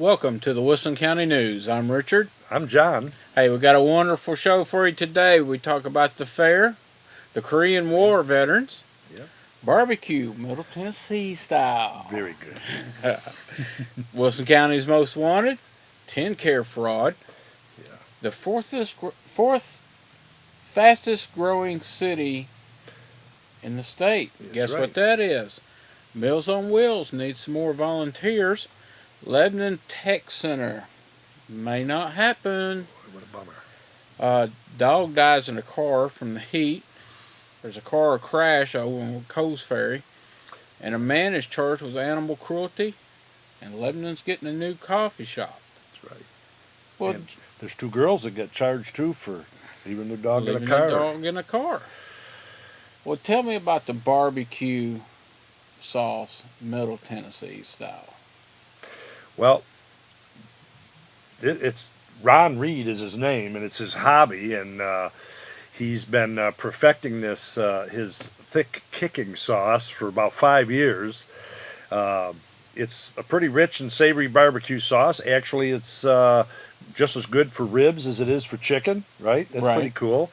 Welcome to the Wilson County News. I'm Richard. I'm John. Hey, we got a wonderful show for you today. We talk about the fair, the Korean War veterans, barbecue, Middle Tennessee style. Very good. Wilson County's most wanted, 10-care fraud, the fourth fastest growing city in the state. Guess what that is? Meals on Wheels needs some more volunteers. Lebanon Tech Center may not happen. What a bummer. Dog dies in a car from the heat. There's a car crash over on Coles Ferry. And a man is charged with animal cruelty. And Lebanon's getting a new coffee shop. That's right. Well, and there's two girls that get charged too for leaving their dog in a car. Dog in a car. Well, tell me about the barbecue sauce, Middle Tennessee style. Well, it's Ron Reed is his name, and it's his hobby, and he's been perfecting this his thick kicking sauce for about 5 years. It's a pretty rich and savory barbecue sauce. Actually, it's just as good for ribs as it is for chicken, right? That's pretty cool.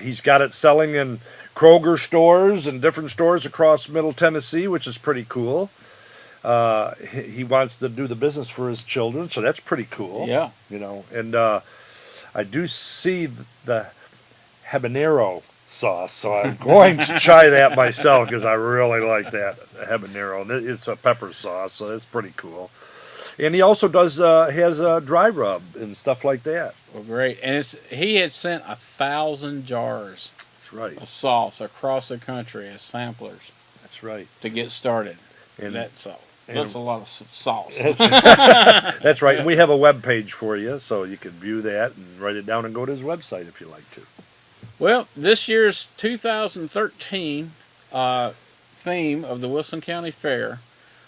He's got it selling in Kroger stores and different stores across Middle Tennessee, which is pretty cool. He wants to do the business for his children, so that's pretty cool. Yeah. You know, and I do see the habanero sauce, so I'm going to try that myself because I really like that habanero. It's a pepper sauce, so that's pretty cool. And he also has a dry rub and stuff like that. Well, great. And he had sent 1,000 jars. That's right. Of sauce across the country as samplers. That's right. To get started. And that's a lot of sauce. That's right. And we have a web page for you, so you can view that and write it down and go to his website if you like to. Well, this year's 2013 theme of the Wilson County Fair,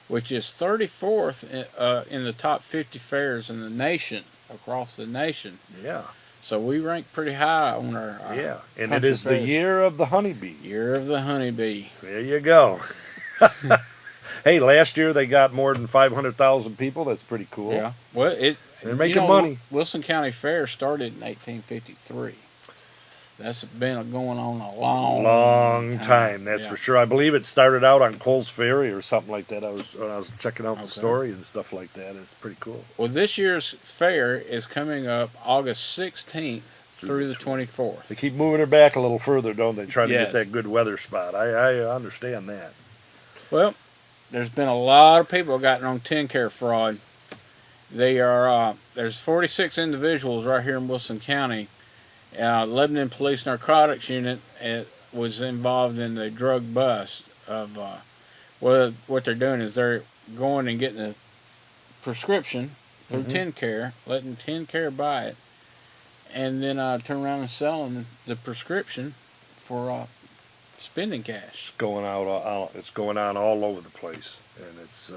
which is 34th in the top 50 fairs in the nation, across the nation. Yeah. So we rank pretty high on our and it is the year of the honeybee. Year of the honeybee. There you go. Hey, last year they got more than 500,000 people. That's pretty cool. Yeah. Well, they're making money. Wilson County Fair started in 1853. That's been going on a long time. That's for sure. I believe it started out on Coles Ferry or something like that. When I was checking out the story and stuff like that. It's pretty cool. Well, this year's fair is coming up August 16th through the 24th. They keep moving it back a little further, don't they? Trying to get that good weather spot. I understand that. Well, there's been a lot of people gotten on 10-care fraud. There's 46 individuals right here in Wilson County. Lebanon Police Narcotics Unit was involved in the drug bust of what they're doing is they're going and getting a prescription through 10-care, letting 10-care buy it, and then turn around and selling the prescription for spending cash. It's going on all over the place, and it's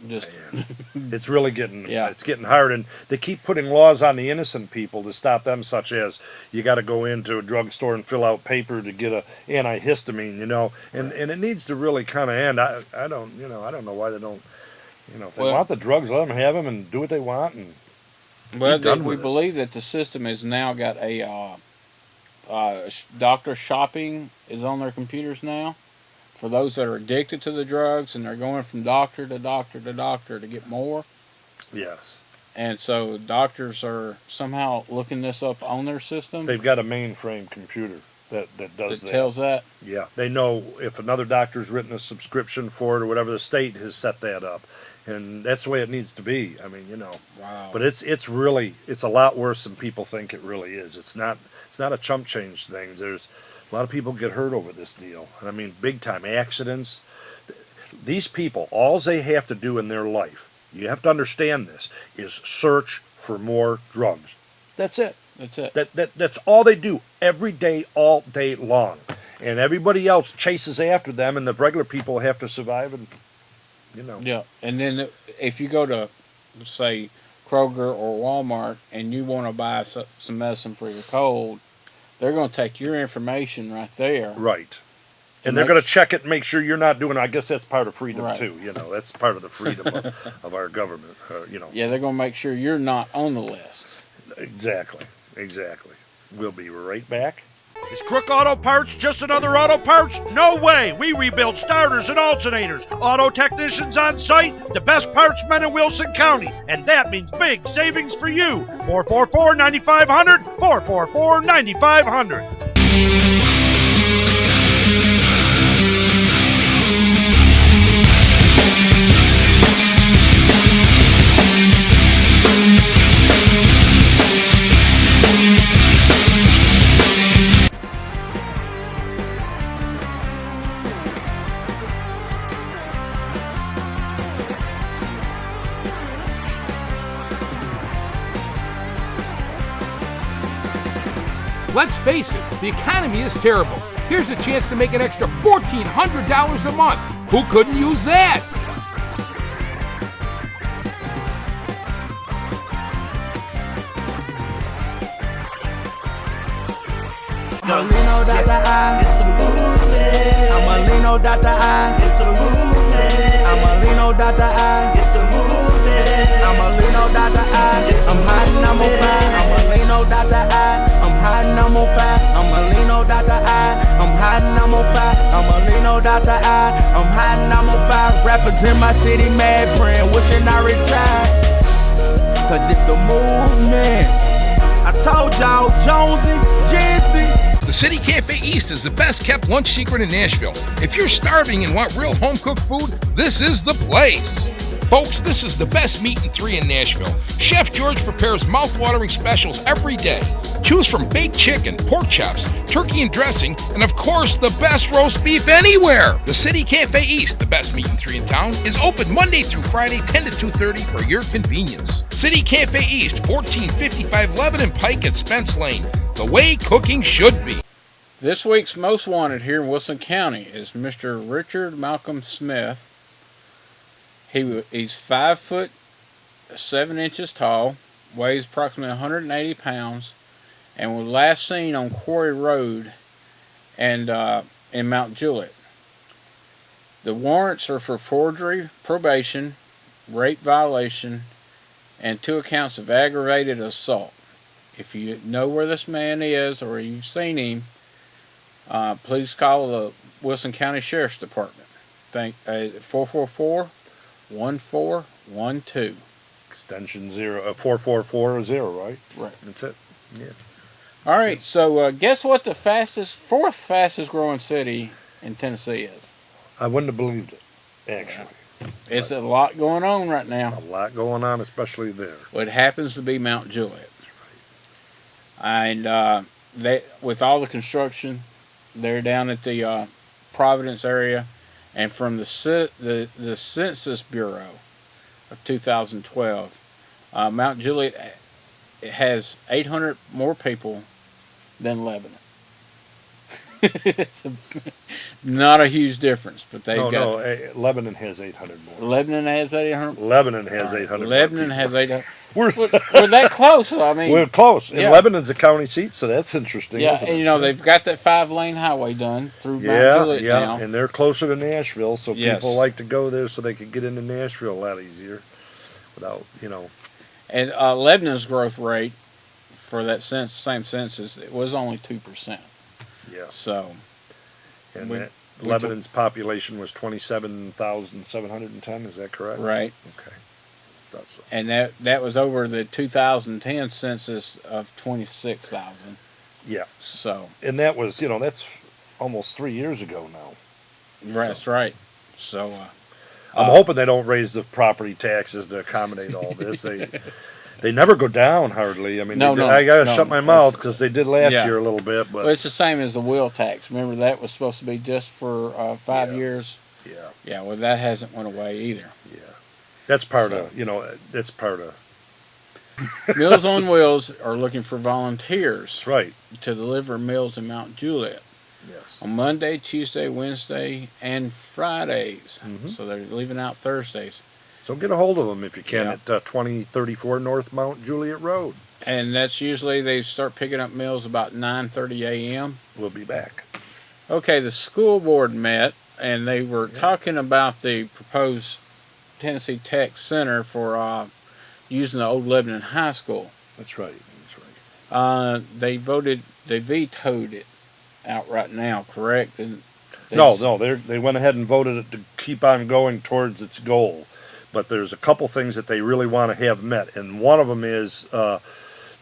it's really getting it's getting hard, and they keep putting laws on the innocent people to stop them, such as you got to go into a drugstore and fill out paper to get a antihistamine, and it needs to really kind of end. I don't know why they don't, if they want the drugs, let them have them and do what they want, and we believe that the system has now got a doctor shopping is on their computers now. For those that are addicted to the drugs and they're going from doctor to doctor to doctor to get more. Yes. And so doctors are somehow looking this up on their system. They've got a mainframe computer that does that. That tells that? Yeah. They know if another doctor's written a subscription for it or whatever, the state has set that up. And that's the way it needs to be. I mean, Wow. But it's a lot worse than people think it really is. It's not a chump change thing. There's a lot of people get hurt over this deal. And I mean, big time accidents. These people, all they have to do in their life, you have to understand this, is search for more drugs. That's it. That's it. That's all they do every day, all day long. And everybody else chases after them, and the regular people have to survive and, Yeah, and then if you go to, say, Kroger or Walmart and you want to buy some medicine for your cold, they're going to take your information right there. Right. And they're going to check it and make sure you're not doing it. I guess that's part of freedom, Right. too. That's part of the freedom of our government, Yeah, they're going to make sure you're not on the list. Exactly. We'll be right back. Is Crook Auto Parts just another auto parts? No way! We rebuild starters and alternators. Auto technicians on site, the best parts men in Wilson County. And that means big savings for you. 444-9500, 444-9500. Let's face it, the economy is terrible. Here's a chance to make an extra $1,400 a month. Who couldn't use that? It's the movement. I'm a Lino Dr. I. It's the movement. I'm a Lino Dr. I. It's the movement. I'm a Lino Dr. I. I'm hot and I'm on fire. I'm a Lino Dr. I. I'm hot and I'm on fire. I'm a Lino Dr. I. I'm hot and I'm on fire. I'm a Lino Dr. I. I'm hot and I'm on fire. Rappers in my city, mad praying, wishing I retired. Cause it's the movement. I told y'all, Jonesy, Jersey. The City Cafe East is the best kept lunch secret in Nashville. If you're starving and want real home cooked food, this is the place. Folks, this is the best meat and three in Nashville. Chef George prepares mouth-watering specials every day. Choose from baked chicken, pork chops, turkey and dressing, and of course, the best roast beef anywhere. The City Cafe East, the best meat and three in town, is open Monday through Friday, 10 to 2:30 for your convenience. City Cafe East, 1455 Lebanon Pike at Spence Lane. The way cooking should be. This week's most wanted here in Wilson County is Mr. Richard Malcolm Smith. He's 5'7" tall, weighs approximately 180 pounds, and was last seen on Quarry Road and in MtJuliet. The warrants are for forgery, probation, rape violation, and 2 accounts of aggravated assault. If you know where this man is or you've seen him, please call the Wilson County Sheriff's Department. 444-1412. Extension 4440, right? Right. That's it. Yeah. All right. So guess what the fourth fastest growing city in Tennessee is? I wouldn't have believed it, actually. It's a lot going on right now. A lot going on, especially there. Well, it happens to be MtJuliet. And with all the construction, they're down at the Providence area, and from the Census Bureau of 2012, MtJuliet has 800 more people than Lebanon. It's not a huge difference, but they've got. Lebanon has 800 more. Lebanon has 800. Lebanon has 800. Lebanon has 800. We're that close. I mean, we're close. And yeah. Lebanon's a county seat, so that's interesting. Yeah, isn't and it? they've got that 5-lane highway done through MtJuliet now. And they're closer to Nashville, so Yes. people like to go there so they can get into Nashville a lot easier, without And Lebanon's growth rate for that same census, it was only 2%. Yeah. So, And we Lebanon's population was 27,710. Is that correct? right. Okay. Thought so. And that was over the 2010 census of 26,000. Yeah. So, And that was, that's almost 3 years ago now. that's right. So, I'm hoping they don't raise the property taxes to accommodate all this. They never go down hardly. I mean, I gotta shut my mouth because they did last year a little bit. But well, it's the same as the wheel tax. Remember that was supposed to be just for 5 years. Yeah. Yeah. Well, that hasn't went away either. Yeah. That's part of That's part of. Meals on Wheels are looking for volunteers That's right. to deliver meals in MtJuliet Yes. on Monday, Tuesday, Wednesday, and Fridays. Mhm. So they're leaving out Thursdays. So get a hold of them if you can Yeah. at 2034 North MtJuliet Road. And that's usually they start picking up meals about 9:30 a.m. We'll be back. Okay, the school board met, and they were talking about the proposed Tennessee Tech Center for using the old Lebanon High School. That's right. That's right. They vetoed it outright now, correct? And No, they went ahead and voted it to keep on going towards its goal. But there's a couple things that they really want to have met, and one of them is the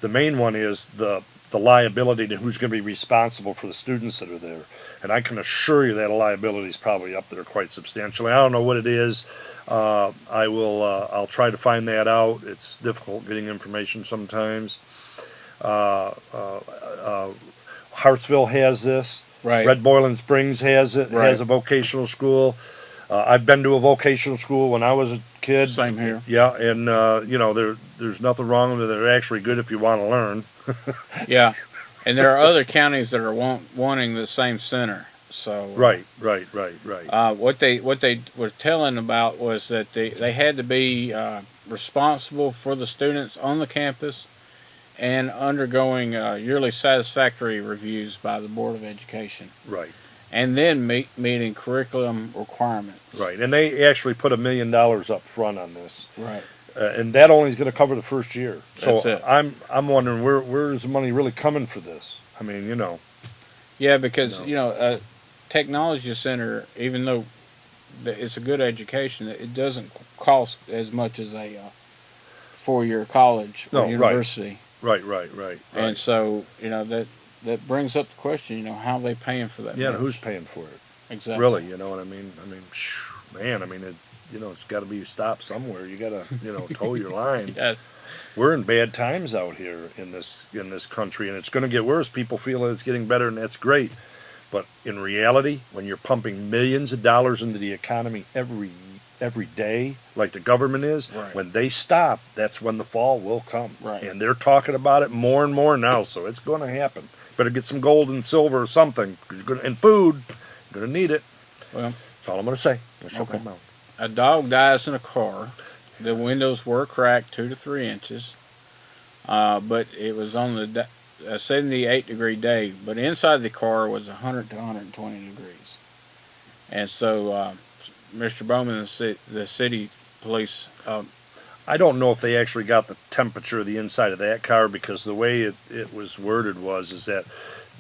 main one is the liability to who's going to be responsible for the students that are there. And I can assure you that liability is probably up there quite substantially. I don't know what it is. I'll try to find that out. It's difficult getting information sometimes. Hartsville has this. Right. Red Boiling Springs has it. Right. Has a vocational school. I've been to a vocational school when I was a kid. Same here. Yeah, and there's nothing wrong with it. They're actually good if you want to learn. Yeah, and there are other counties that are wanting the same center. So Right. What they were telling about was that they had to be responsible for the students on the campus and undergoing yearly satisfactory reviews by the Board of Education. Right. And then meeting curriculum requirements. Right, and they actually put $1 million up front on this. Right. And that only is going to cover the first year. So That's it. I'm wondering where is the money really coming for this? I mean, Yeah, because technology center, even though it's a good education, it doesn't cost as much as a 4-year college or university. Right. And so that brings up the question, how are they paying for that? Yeah, money? who's paying for it? Exactly. Really, you know what I mean? It's got to be stopped somewhere. You got to, toe your line. Yes. We're in bad times out here in this country, and it's going to get worse. People feel it's getting better, and that's great. But in reality, when you're pumping millions of dollars into the economy every day, like the government is, Right. when they stop, that's when the fall will come. Right. And they're talking about it more and more now, so it's going to happen. Better get some gold and silver or something, and food. You're going to need it. Well, That's all I'm going to say. Shut Okay. my mouth. a dog dies in a car. The windows were cracked 2 to 3 inches, but it was on a 78-degree day. But inside the car was 100 to 120 degrees. And so Mr. Bowman, the city police... I don't know if they actually got the temperature of the inside of that car, because the way it was worded is that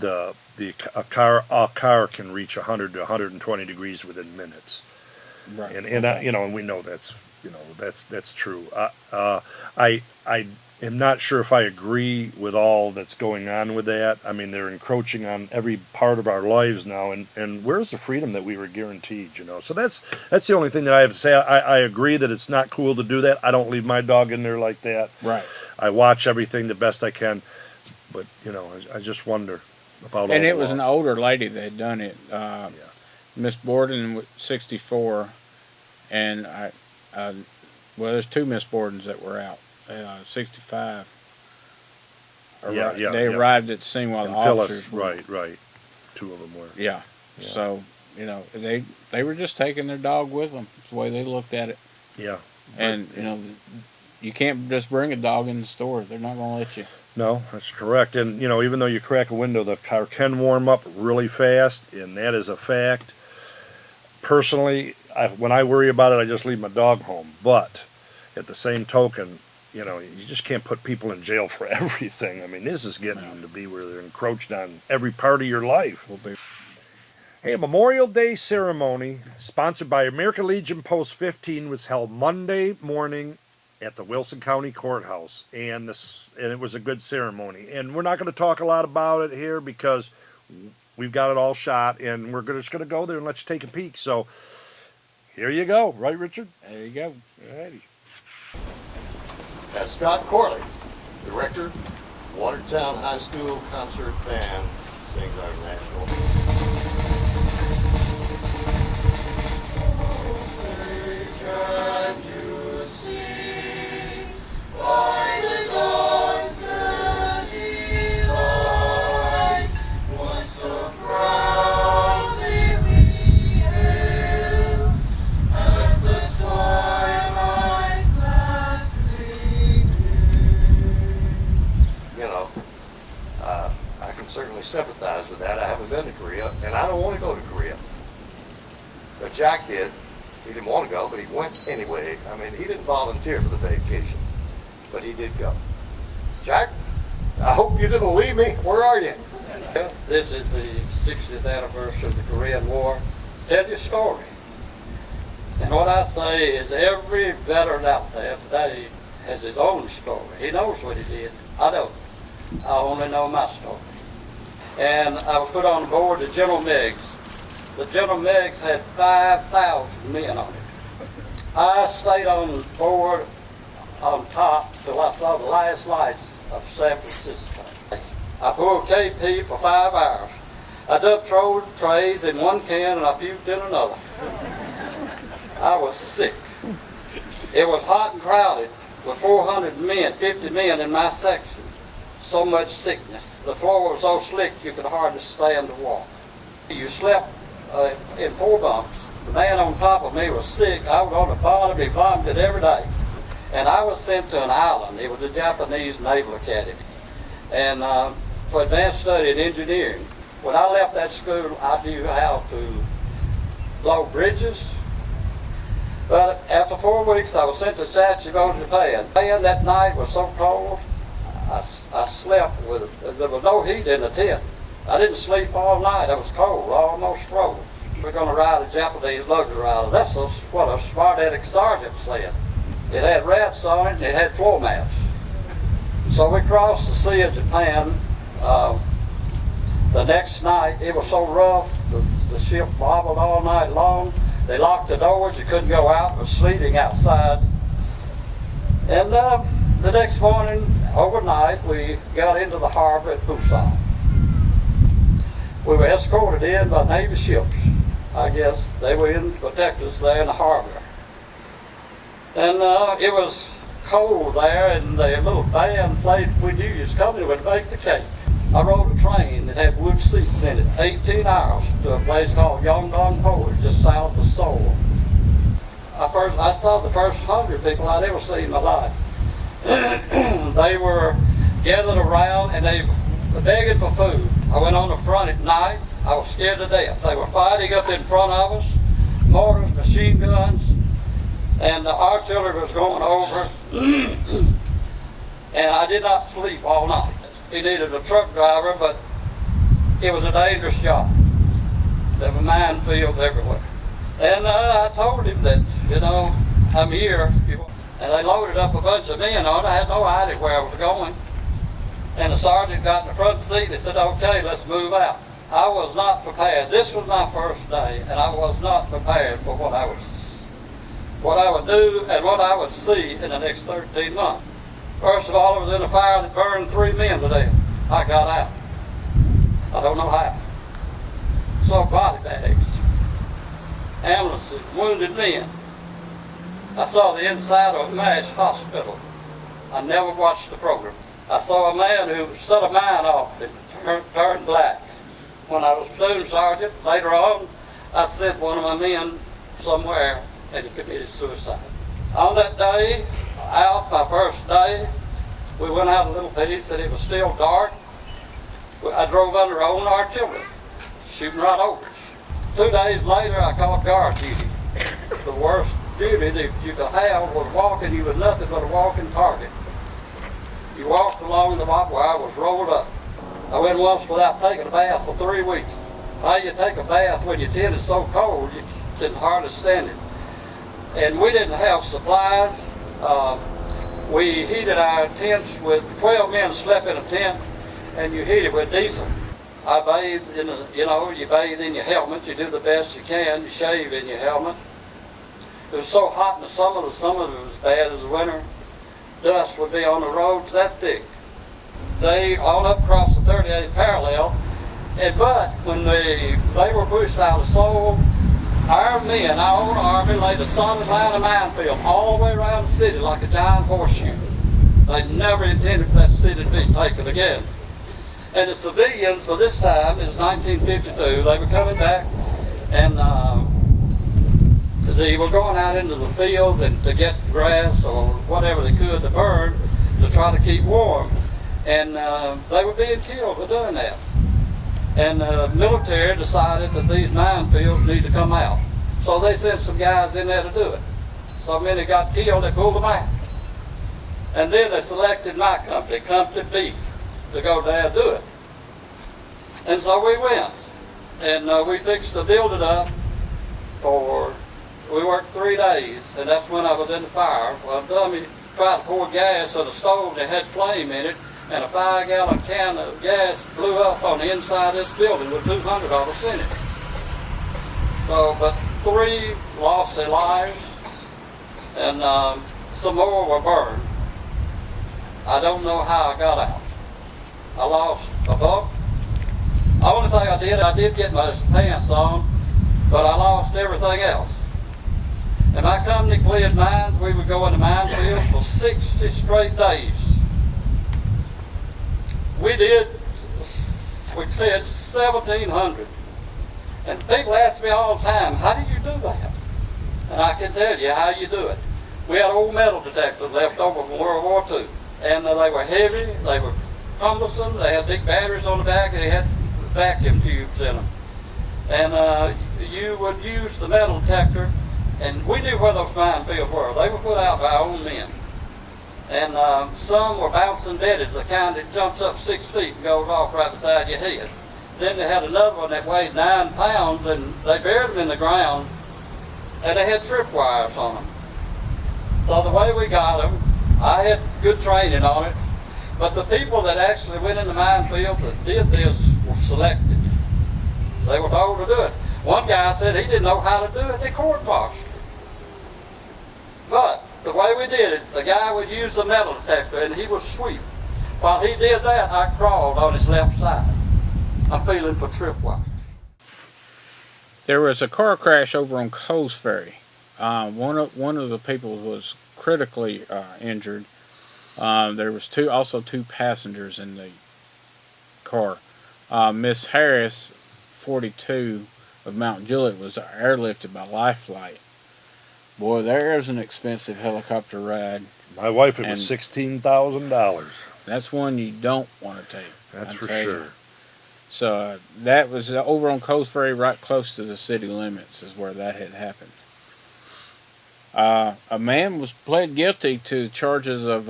a car can reach 100 to 120 degrees within minutes. Right. And we know that's true. I am not sure if I agree with all that's going on with that. I mean, they're encroaching on every part of our lives now, and where's the freedom that we were guaranteed? So that's the only thing that I have to say. I agree that it's not cool to do that. I don't leave my dog in there like that. Right. I watch everything the best I can, but I just wonder about. And all it the was an laws. older lady that had done it. Miss Borden, 64, and there's 2 Miss Bordens that were out. 65. They arrived at the scene while the officers were. Right. 2 of them were. Yeah. So they were just taking their dog with them. That's the way they looked at it. Yeah. And you can't just bring a dog in the store. They're not going to let you. No, that's correct. And even though you crack a window, the car can warm up really fast, and that is a fact. Personally, when I worry about it, I just leave my dog home. But at the same token, you just can't put people in jail for everything. I mean, this is getting to be where they're encroached on every part of your life. Hey, a Memorial Day ceremony sponsored by American Legion Post 15 was held Monday morning at the Wilson County Courthouse, and it was a good ceremony. And we're not going to talk a lot about it here because we've got it all shot, and we're just going to go there and let you take a peek. So here you go, right, Richard? There you go. Alrighty. That's Scott Corley, director, Watertown High School Concert Band, sings our national. I can certainly sympathize with that. I haven't been to and I don't want to go to Korea. But Jack did. He didn't want to go, but he went anyway. I mean, he didn't volunteer for the vacation, but he did go. Jack, I hope you didn't leave me. Where are you? This is the 60th anniversary of the Korean War. Tell you a story. And what I say is every veteran out there today has his own story. He knows what he did. I don't. I only know my story. And I was put on board the General Meigs. The General Meigs had 5,000 men on it. I stayed on board on top till I saw the last lights of San Francisco. I pulled KP for 5 hours. I dumped trays in one can and I puked in another. I was sick. It was hot and crowded with 400 men, 50 men in my section. So much sickness. The floor was so slick you could hardly stand to walk. You slept in 4 bunks. The man on top of me was sick. I was on the bottom. He vomited every day. And I was sent to an island. It was a Japanese Naval Academy. And for advanced study in engineering. When I left that school, I knew how to blow bridges. But after 4 weeks, I was sent to Sasebo, Japan. And that night was so cold, I slept with, there was no heat in the tent. I didn't sleep all night. I was cold, almost frozen. We're going to ride a Japanese luxury island. That's what a smart-aleck sergeant said. It had rats on it, and it had floor mats. So we crossed the Sea of Japan. The next night, it was so rough, the ship wobbled all night long. They locked the doors, you couldn't go out, it was sleeting outside. And the next morning, overnight, we got into the harbor at Pusan. We were escorted in by Navy ships. I guess they were in to protect us there in the harbor. And it was cold there, and the little band played We Knew You Was Coming would make the cake. I rode a train that had wood seats in it, 18 hours, to a place called Yongdong-po, just south of Seoul. I saw the first 100 people I'd ever seen in my life. They were gathered around and they were begging for food. I went on the front at night. I was scared to death. They were fighting up in front of us, mortars, machine guns, and the artillery was going over. And I did not sleep all night. He needed a truck driver, but it was a dangerous job. There were minefields everywhere. And I told him that, I'm here. And they loaded up a bunch of men on it. I had no idea where I was going. And the sergeant got in the front seat and said, okay, let's move out. I was not prepared. This was my first day, and I was not prepared for what I would do and what I would see in the next 13 months. First of all, I was in a fire that burned 3 men to death. I got out. I don't know how. Saw body bags, ambulances, wounded men. I saw the inside of a MASH hospital. I never watched the program. I saw a man who set a mine off and turned black. When I was platoon sergeant, later on, I sent one of my men somewhere and he committed suicide. On that day, my first day, we went out a little piece and it was still dark. I drove under our own artillery, shooting right over us. 2 days later, I caught guard duty. The worst duty that you could have was walking. You was nothing but a walking target. You walked along the barbed wire, was rolled up. I went once without taking a bath for 3 weeks. How you take a bath when your tent is so cold, you can hardly stand it. And we didn't have supplies. We heated our tents with 12 men slept in a tent, and you heat it with diesel. I bathed in you bathe in your helmet. You do the best you can. You shave in your helmet. It was so hot in the summer was as bad as the winter. Dust would be on the roads that thick. They all up across the 38th parallel, but when they were pushed out of Seoul, our men, our own army, laid a solid line of minefield all the way around the city like a giant horseshoe. They never intended for that city to be taken again. And the civilians, by this time, it was 1952, they were coming back, and they were going out into the fields and to get grass or whatever they could to burn to try to keep warm. And they were being killed for doing that. And the military decided that these minefields need to come out. So they sent some guys in there to do it. So many got killed, they pulled them out. And then they selected my company, Company B, to go there and do it. And so we went. And we fixed to build it up we worked 3 days, and that's when I was in the fire. Well, dummy tried to pour gas on the stove that had flame in it, and a 5-gallon can of gas blew up on the inside of this building with 200 of us in it. So, but 3 lost their lives, and some more were burned. I don't know how I got out. I lost a buck. The only thing I did get my pants on, but I lost everything else. And my company cleared mines. We would go into minefields for 60 straight days. We cleared 1,700. And people ask me all the time, how do you do that? And I can tell you how you do it. We had old metal detectors left over from World War II. And they were heavy, they were cumbersome, they had big batteries on the back, and they had vacuum tubes in them. And you would use the metal detector, and we knew where those minefields were. They were put out by our own men. And some were bouncing beddings, the kind that jumps up 6 feet and goes off right beside your head. Then they had another one that weighed 9 pounds, and they buried them in the ground, and they had tripwires on them. So the way we got them, I had good training on it, but the people that actually went in the minefields that did this were selected. They were told to do it. One guy said he didn't know how to do it, they court-martialed him. But the way we did it, the guy would use the metal detector and he would sweep. While he did that, I crawled on his left side. I'm feeling for tripwires. There was a car crash over on Coles Ferry. One of the people was critically injured. There was also two passengers in the car. Miss Harris, 42, of MtJuliet, was airlifted by Life Flight. Boy, there's an expensive helicopter ride. My wife, it was $16,000. That's one you don't want to take. That's for sure. So that was over on Coles Ferry, right close to the city limits, is where that had happened. A man was pled guilty to charges of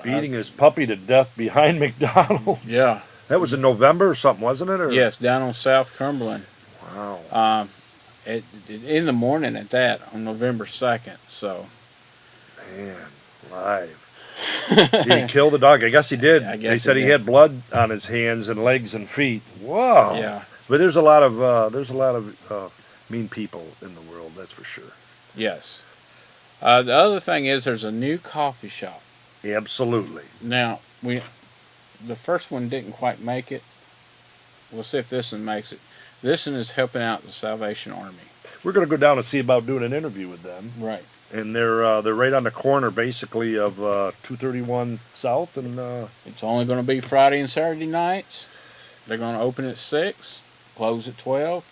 beating his puppy to death behind McDonald's. Yeah. That was in November or something, wasn't it? Or? Yes, down on South Cumberland. Wow. In the morning at that, on November 2nd. So. Man, live. Did he kill the dog? I guess he did. They said he had blood on his hands and legs and feet. Wow. Yeah. But there's a lot of mean people in the world. That's for sure. Yes. The other thing is there's a new coffee shop. Absolutely. Now the first one didn't quite make it. We'll see if this one makes it. This one is helping out the Salvation Army. We're going to go down and see about doing an interview with them. Right. And they're right on the corner, basically, of 231 South. And it's only going to be Friday and Saturday nights. They're going to open at 6, close at 12,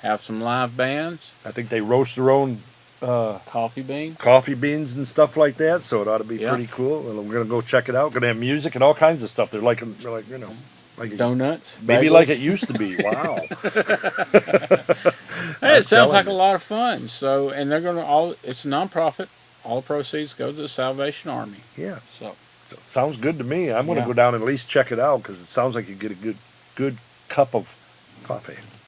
have some live bands. I think they roast their own coffee beans and stuff like that. So it ought to be pretty cool. And we're going to go check it out. Going to have music and all kinds of stuff. They're like donuts, maybe bagels. like it used to be. Wow. Hey, it sounds like a lot of fun. So, and they're going to it's a nonprofit. All proceeds go to the Salvation Army. Yeah. So sounds good to me. I'm going to go down and at least check it out because it sounds like you get a good cup of coffee.